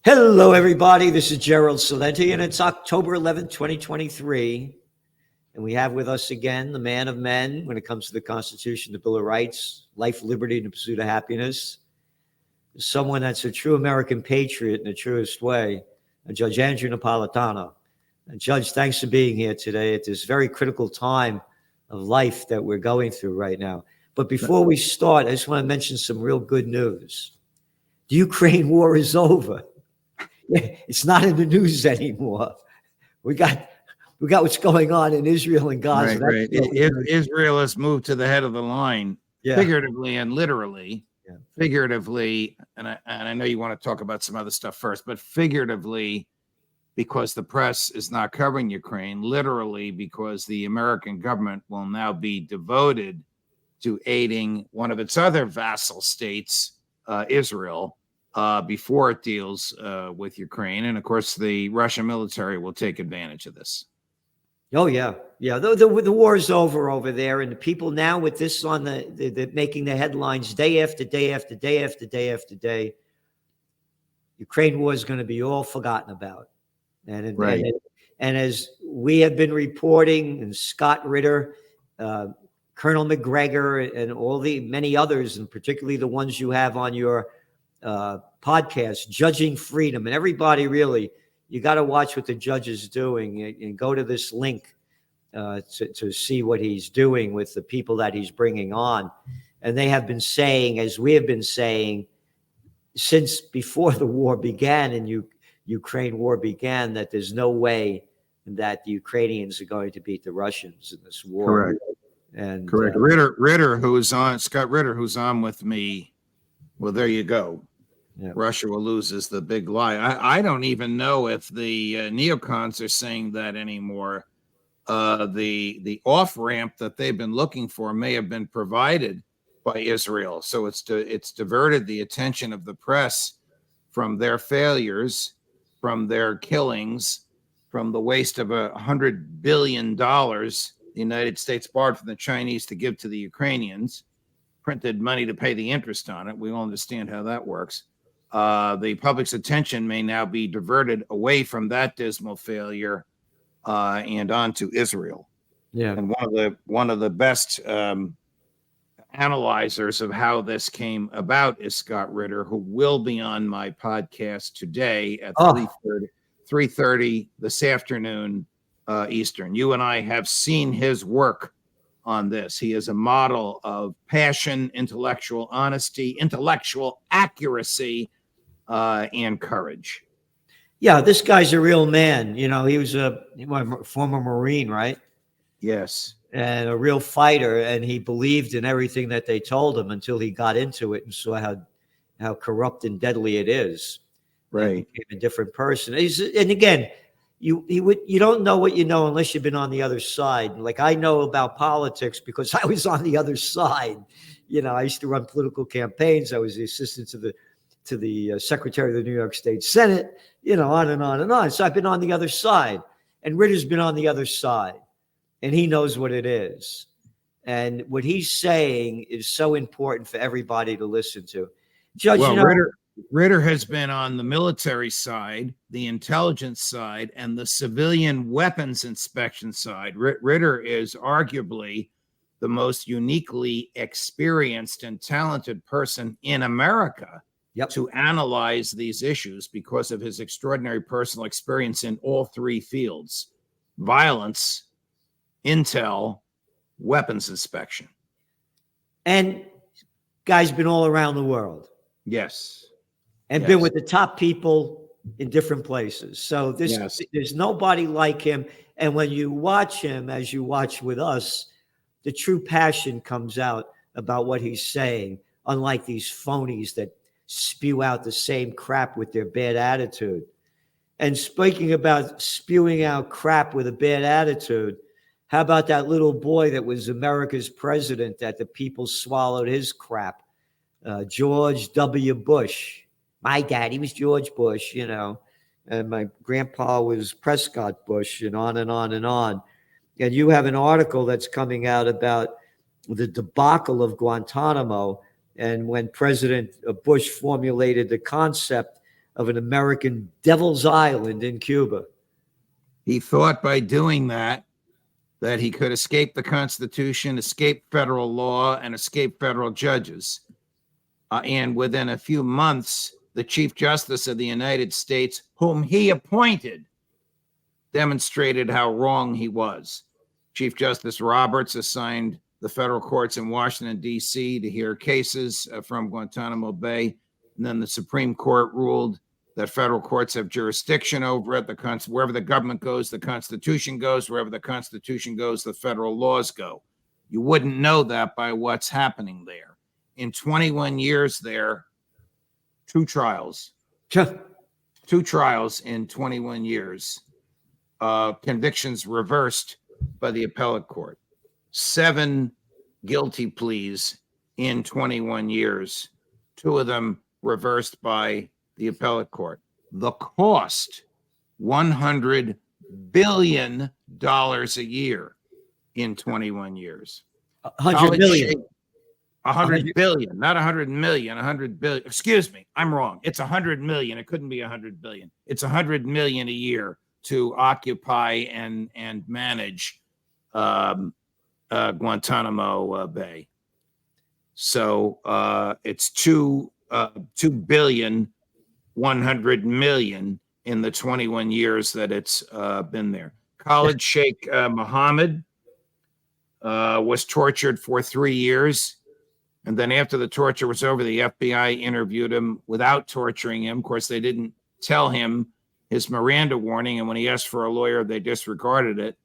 Hello, everybody. This is Gerald Salenti, and it's October 11th, 2023. And we have with us again the man of men when it comes to the Constitution, the Bill of Rights, life, liberty, and the pursuit of happiness. Someone that's a true American patriot in the truest way, Judge Andrew Napolitano. And Judge, thanks for being here today at this very critical time of life that we're going through right now. But before we start, I just want to mention some real good news. The Ukraine war is over. It's not in the news anymore. We got what's going on in Israel and Gaza. Right. Israel has moved to the head of the line, figuratively and literally. Yeah. Figuratively, and I know you want to talk about some other stuff first, but figuratively, because the press is not covering Ukraine, literally because the American government will now be devoted to aiding one of its other vassal states, Israel, before it deals with Ukraine. And of course, the Russian military will take advantage of this. Oh, yeah. Yeah. The war is over there. And the people now with this on the making the headlines day after day after day after day after day, Ukraine war is going to be all forgotten about. And as we have been reporting, and Scott Ritter, Colonel McGregor, and all the many others, and particularly the ones you have on your podcast, Judging Freedom, and everybody really, you got to watch what the judge is doing and go to this link to see what he's doing with the people that he's bringing on. And they have been saying, as we have been saying, since before the war began and Ukraine war began, that there's no way that the Ukrainians are going to beat the Russians in this war. Correct. And correct. Ritter, who's on, Scott Ritter, who's on with me. Well, there you go. Yeah. Russia will lose is the big lie. I don't even know if the neocons are saying that anymore. The off ramp that they've been looking for may have been provided by Israel, so it's diverted the attention of the press from their failures, from their killings, from the waste of $100 billion the United States borrowed from the Chinese to give to the Ukrainians, printed money to pay the interest on it. We all understand how that works. The public's attention may now be diverted away from that dismal failure and on to Israel. Yeah. And one of the best analyzers of how this came about is Scott Ritter, who will be on my podcast today at 3:30 this afternoon Eastern. You and I have seen his work on this. He is a model of passion, intellectual honesty, intellectual accuracy, and courage. Yeah, this guy's a real man. You know, he was a former Marine, right? Yes. And a real fighter, and he believed in everything that they told him until he got into it and saw how corrupt and deadly it is. Right. And became a different person. And again, you don't know what you know unless you've been on the other side. Like I know about politics because I was on the other side. You know, I used to run political campaigns. I was the assistant to the secretary of the New York State Senate, you know, on and on and on. So I've been on the other side, and Ritter's been on the other side, and he knows what it is. And what he's saying is so important for everybody to listen to. Judge, well, you know, Ritter has been on the military side, the intelligence side, and the civilian weapons inspection side. Ritter is arguably the most uniquely experienced and talented person in America to analyze these issues because of his extraordinary personal experience in all three fields: violence, intel, weapons inspection. And guy's been all around the world. Yes. And been with the top people in different places. So there's nobody like him. And when you watch him, as you watch with us, the true passion comes out about what he's saying, unlike these phonies that spew out the same crap with their bad attitude. And speaking about spewing out crap with a bad attitude, how about that little boy that was America's president that the people swallowed his crap? George W. Bush. My daddy was George Bush, you know, and my grandpa was Prescott Bush, and on and on and on. And you have an article that's coming out about the debacle of Guantanamo, and when President Bush formulated the concept of an American devil's island in Cuba. He thought by doing that he could escape the Constitution, escape federal law, and escape federal judges. And within a few months, the Chief Justice of the United States, whom he appointed, demonstrated how wrong he was. Chief Justice Roberts assigned the federal courts in Washington, D.C. to hear cases from Guantanamo Bay. And then the Supreme Court ruled that federal courts have jurisdiction over it. Wherever the government goes, the Constitution goes. Wherever the Constitution goes, the federal laws go. You wouldn't know that by what's happening there. In 21 years there, two trials in 21 years, convictions reversed by the appellate court, 7 guilty pleas in 21 years, 2 of them reversed by the appellate court. The cost, $100 billion a year in 21 years. 100 million. 100 billion, not 100 million, 100 billion. Excuse me, I'm wrong. It's 100 million. It couldn't be 100 billion. It's 100 million a year to occupy and manage Guantanamo Bay. So it's 2 billion, 100 million in the 21 years that it's been there. Khalid Sheikh Mohammed was tortured for 3 years. And then after the torture was over, the FBI interviewed him without torturing him. Of course, they didn't tell him his Miranda warning. And when he asked for a lawyer, they disregarded it.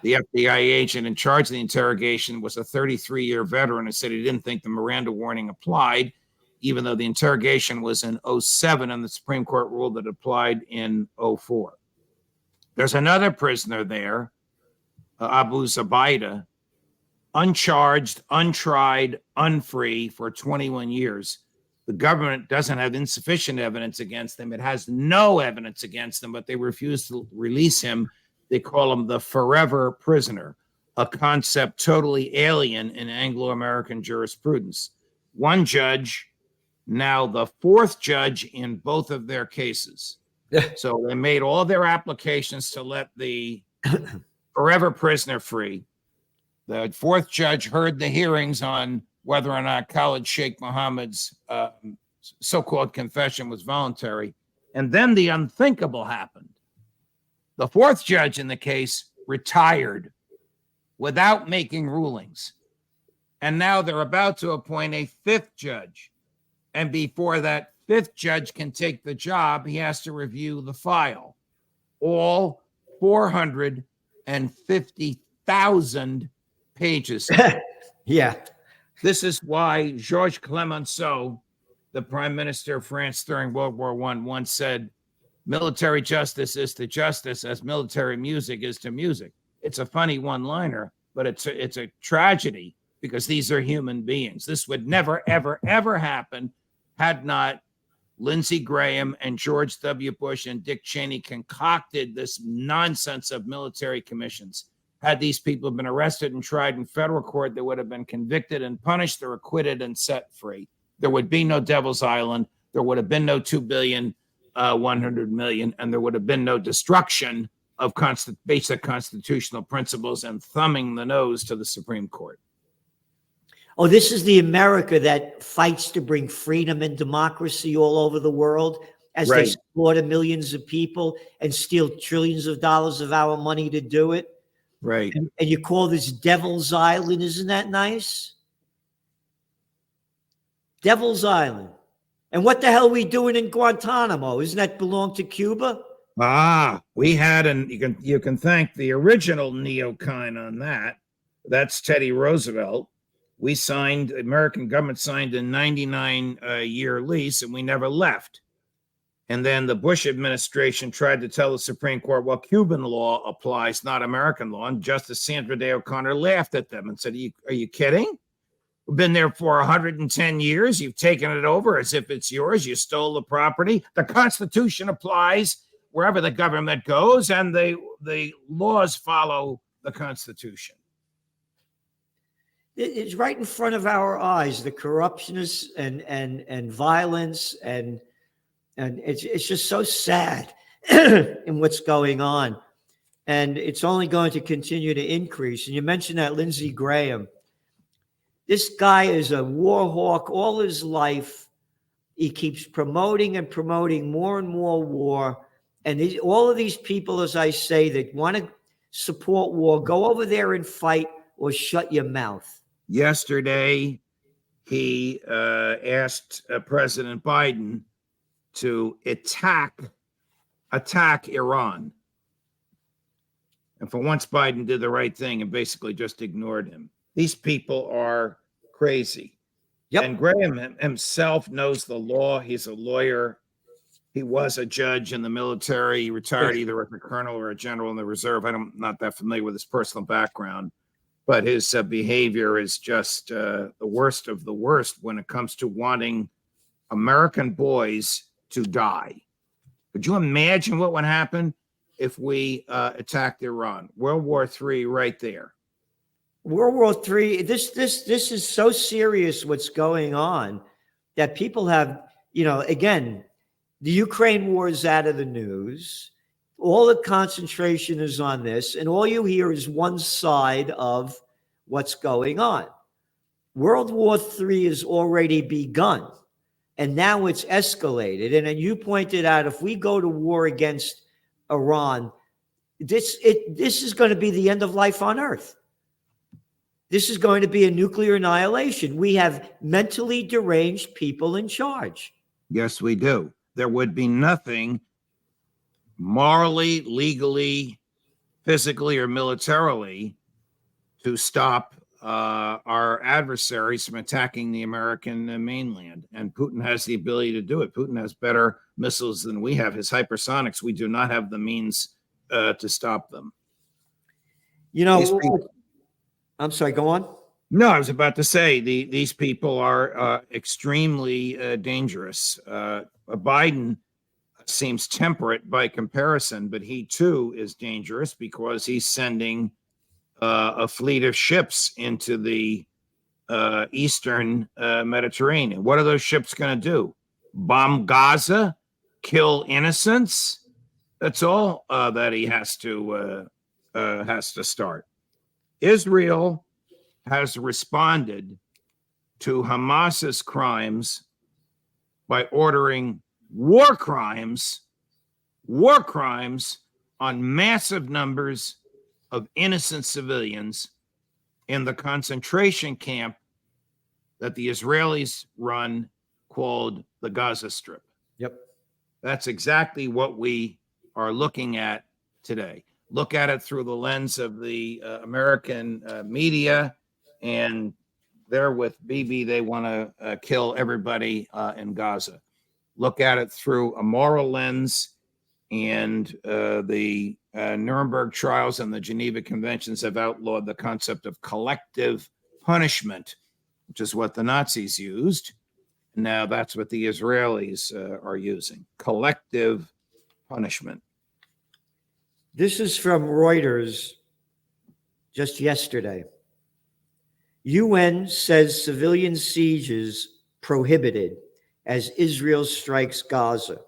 The FBI agent in charge of the interrogation was a 33-year veteran and said he didn't think the Miranda warning applied, even though the interrogation was in 2007 and the Supreme Court ruled that it applied in 2004. There's another prisoner there, Abu Zubaydah, uncharged, untried, unfree for 21 years. The government doesn't have insufficient evidence against him. It has no evidence against him, but they refuse to release him. They call him the forever prisoner, a concept totally alien in Anglo-American jurisprudence. One judge, now the 4th judge in both of their cases. So they made all their applications to let the forever prisoner free. The 4th judge heard the hearings on whether or not Khalid Sheikh Mohammed's so-called confession was voluntary. And then the unthinkable happened. The 4th judge in the case retired without making rulings. And now they're about to appoint a 5th judge. And before that 5th judge can take the job, he has to review the file. All 450,000 pages. Yeah. This is why Georges Clemenceau, the prime minister of France during World War I, once said, military justice is to justice as military music is to music. It's a funny one-liner, but it's a tragedy because these are human beings. This would never, ever, ever happen had not Lindsey Graham and George W. Bush and Dick Cheney concocted this nonsense of military commissions. Had these people been arrested and tried in federal court, they would have been convicted and punished or acquitted and set free. There would be no Devil's Island. There would have been no 2 billion, 100 million, and there would have been no destruction of basic constitutional principles and thumbing the nose to the Supreme Court. Oh, this is the America that fights to bring freedom and democracy all over the world as they slaughter millions of people and steal trillions of dollars of our money to do it. Right. And you call this Devil's Island. Isn't that nice? Devil's Island. And what the hell are we doing in Guantanamo? Isn't that belong to Cuba? We had, and you can thank the original neocon on that. That's Teddy Roosevelt. We signed, the American government signed a 99-year lease, and we never left. And then the Bush administration tried to tell the Supreme Court, well, Cuban law applies, not American law. And Justice Sandra Day O'Connor laughed at them and said, are you kidding? We've been there for 110 years. You've taken it over as if it's yours. You stole the property. The Constitution applies wherever the government goes, and the laws follow the Constitution. It's right in front of our eyes, the corruption and violence and And it's just so sad in what's going on. And it's only going to continue to increase. And you mentioned that Lindsey Graham. This guy is a war hawk all his life. He keeps promoting and promoting more and more war. And all of these people, as I say, that want to support war, go over there and fight or shut your mouth. Yesterday, he asked President Biden to attack Iran. And for once, Biden did the right thing and basically just ignored him. These people are crazy. Yep. And Graham himself knows the law. He's a lawyer. He was a judge in the military. He retired either as a colonel or a general in the reserve. I'm not that familiar with his personal background, but his behavior is just the worst of the worst when it comes to wanting American boys to die. Could you imagine what would happen if we attacked Iran? World War III right there. World War III, this is so serious what's going on that people have, again, the Ukraine war is out of the news. All the concentration is on this, and all you hear is one side of what's going on. World War III has already begun, and now it's escalated. And you pointed out, if we go to war against Iran, this is going to be the end of life on Earth. This is going to be a nuclear annihilation. We have mentally deranged people in charge. Yes, we do. There would be nothing morally, legally, physically, or militarily to stop our adversaries from attacking the American mainland. And Putin has the ability to do it. Putin has better missiles than we have. His hypersonics, we do not have the means to stop them. I'm sorry, go on. No, I was about to say these people are extremely dangerous. Biden seems temperate by comparison, but he too is dangerous because he's sending a fleet of ships into the eastern Mediterranean. What are those ships going to do? Bomb Gaza? Kill innocents? That's all that he has to start. Israel has responded to Hamas's crimes by ordering war crimes on massive numbers of innocent civilians in the concentration camp that the Israelis run called the Gaza Strip. Yep. That's exactly what we are looking at today. Look at it through the lens of the American media, and they're with Bibi. They want to kill everybody in Gaza. Look at it through a moral lens, and the Nuremberg trials and the Geneva Conventions have outlawed the concept of collective punishment, which is what the Nazis used. Now that's what the Israelis are using, collective punishment. This is from Reuters just yesterday. UN says civilian sieges prohibited as Israel strikes Gaza.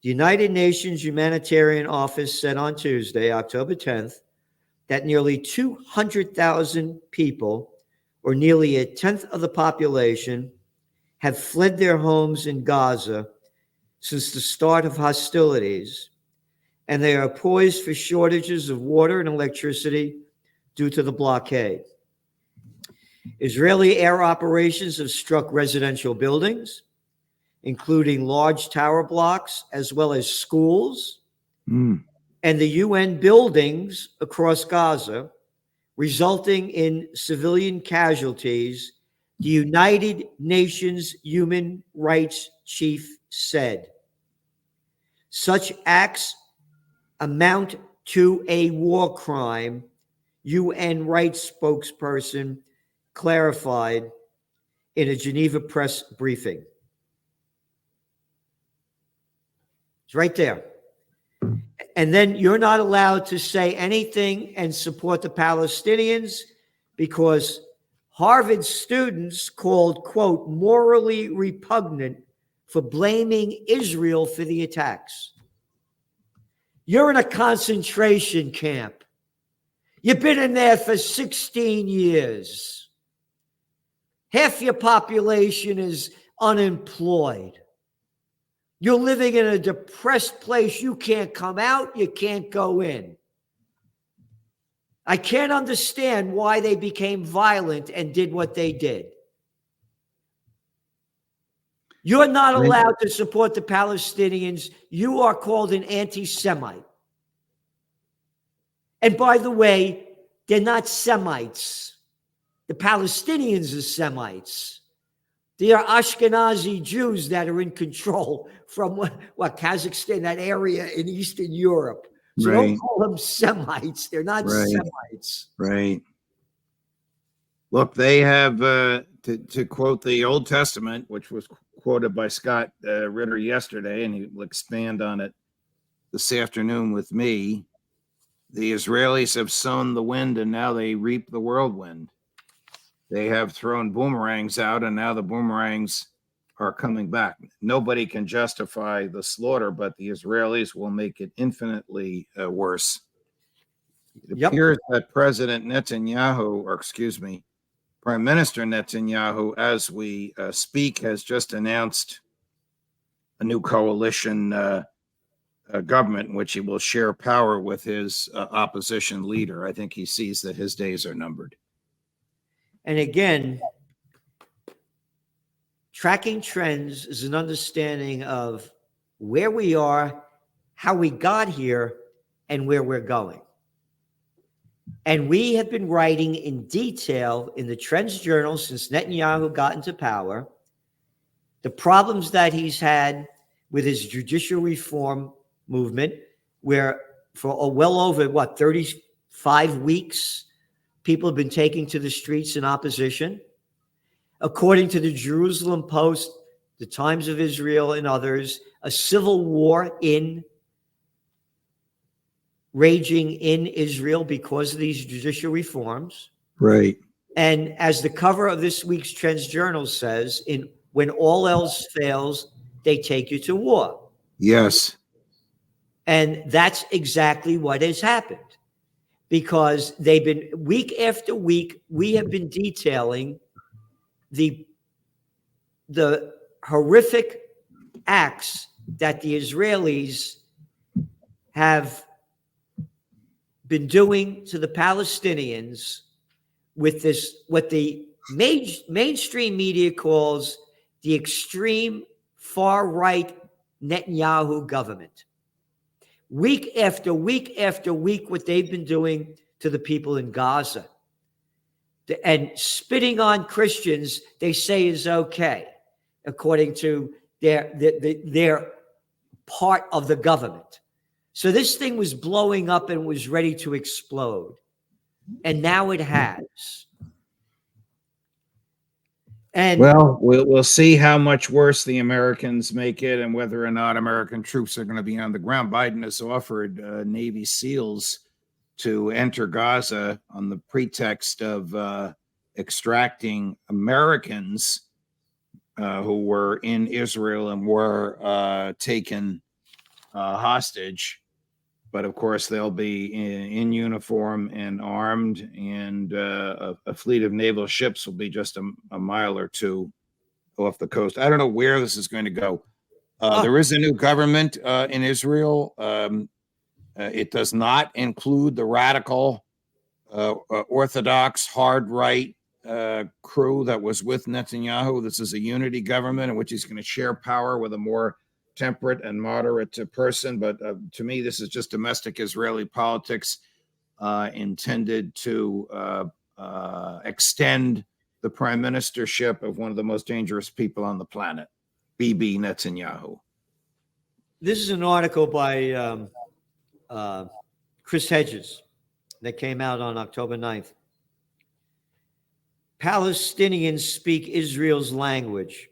The United Nations Humanitarian Office said on Tuesday, October 10th, that nearly 200,000 people, or nearly a tenth of the population, have fled their homes in Gaza since the start of hostilities, and they are poised for shortages of water and electricity due to the blockade. Israeli air operations have struck residential buildings, including large tower blocks, as well as schools, and the UN buildings across Gaza, resulting in civilian casualties, the United Nations Human Rights Chief said. Such acts amount to a war crime, UN rights spokesperson clarified in a Geneva press briefing. It's right there. And then you're not allowed to say anything and support the Palestinians because Harvard students called, quote, morally repugnant for blaming Israel for the attacks. You're in a concentration camp. You've been in there for 16 years. Half your population is unemployed. You're living in a depressed place. You can't come out. You can't go in. I can't understand why they became violent and did what they did. You're not allowed to support the Palestinians. You are called an anti-Semite. And by the way, they're not Semites. The Palestinians are Semites. They are Ashkenazi Jews that are in control from what Kazakhstan, that area in Eastern Europe. So don't call them Semites. They're not Semites. Right. Look, they have, to quote the Old Testament, which was quoted by Scott Ritter yesterday, and he will expand on it this afternoon with me. The Israelis have sown the wind, and now they reap the whirlwind. They have thrown boomerangs out, and now the boomerangs are coming back. Nobody can justify the slaughter, but the Israelis will make it infinitely worse. It appears that President Netanyahu, or excuse me, Prime Minister Netanyahu, as we speak, has just announced a new coalition government in which he will share power with his opposition leader. I think he sees that his days are numbered. And again, tracking trends is an understanding of where we are, how we got here, and where we're going. And we have been writing in detail in the Trends Journal since Netanyahu got into power, the problems that he's had with his judicial reform movement, where for well over, 35 weeks, people have been taking to the streets in opposition. According to the Jerusalem Post, the Times of Israel, and others, a civil war raging in Israel because of these judicial reforms. Right. And as the cover of this week's Trends Journal says, when all else fails, they take you to war. Yes. And that's exactly what has happened. Because they've been, week after week, we have been detailing the horrific acts that the Israelis have been doing to the Palestinians with this, what the mainstream media calls the extreme far-right Netanyahu government. Week after week after week, what they've been doing to the people in Gaza. And spitting on Christians, they say is okay, according to their part of the government. So this thing was blowing up and was ready to explode. And now it has. And well, we'll see how much worse the Americans make it and whether or not American troops are going to be on the ground. Biden has offered Navy SEALs to enter Gaza on the pretext of extracting Americans who were in Israel and were taken hostage. But of course, they'll be in uniform and armed, and a fleet of naval ships will be just a mile or two off the coast. I don't know where this is going to go. There is a new government in Israel. It does not include the radical, orthodox, hard right crew that was with Netanyahu. This is a unity government in which he's going to share power with a more temperate and moderate person. But to me, this is just domestic Israeli politics intended to extend the prime ministership of one of the most dangerous people on the planet, Bibi Netanyahu. This is an article by Chris Hedges that came out on October 9th. Palestinians speak Israel's language.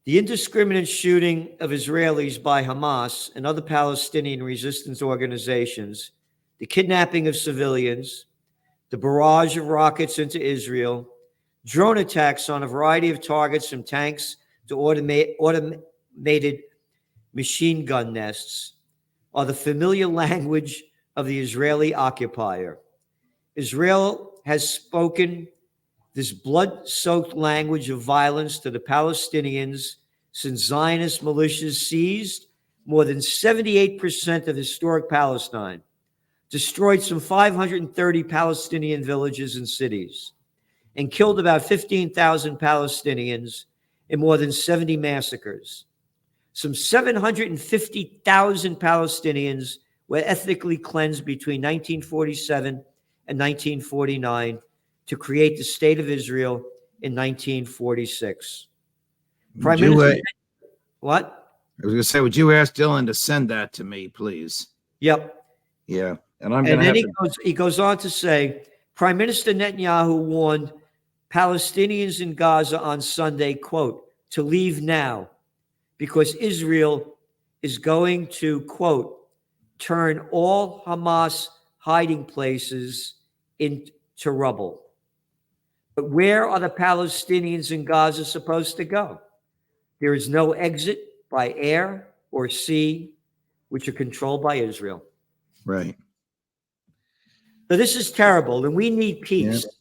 The indiscriminate shooting of Israelis by Hamas and other Palestinian resistance organizations, the kidnapping of civilians, the barrage of rockets into Israel, drone attacks on a variety of targets from tanks to automated machine gun nests are the familiar language of the Israeli occupier. Israel has spoken this blood-soaked language of violence to the Palestinians since Zionist militias seized more than 78% of historic Palestine, destroyed some 530 Palestinian villages and cities, and killed about 15,000 Palestinians in more than 70 massacres. Some 750,000 Palestinians were ethnically cleansed between 1947 and 1949 to create the State of Israel in 1946. Prime Minister, what? I was going to say, would you ask Dylan to send that to me, please? Yep. Yeah. And I'm going to And have then he goes on to say, Prime Minister Netanyahu warned Palestinians in Gaza on Sunday, quote, to leave now because Israel is going to, quote, turn all Hamas hiding places into rubble. But where are the Palestinians in Gaza supposed to go? There is no exit by air or sea, which are controlled by Israel. Right. So this is terrible, and we need peace. Yeah.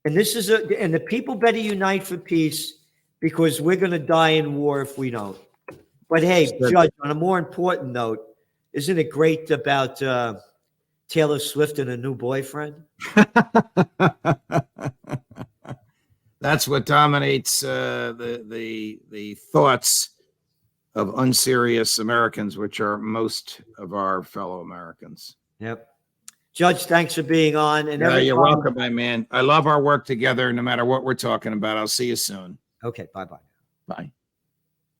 And this is and the people better unite for peace because we're going to die in war if we don't. But hey, Judge, on a more important note, isn't it great about Taylor Swift and a new boyfriend? That's what dominates the thoughts of unserious Americans, which are most of our fellow Americans. Yep. Judge, thanks for being on. And you're welcome, my man. I love our work together, no matter what we're talking about. I'll see you soon. Okay, bye-bye. Bye.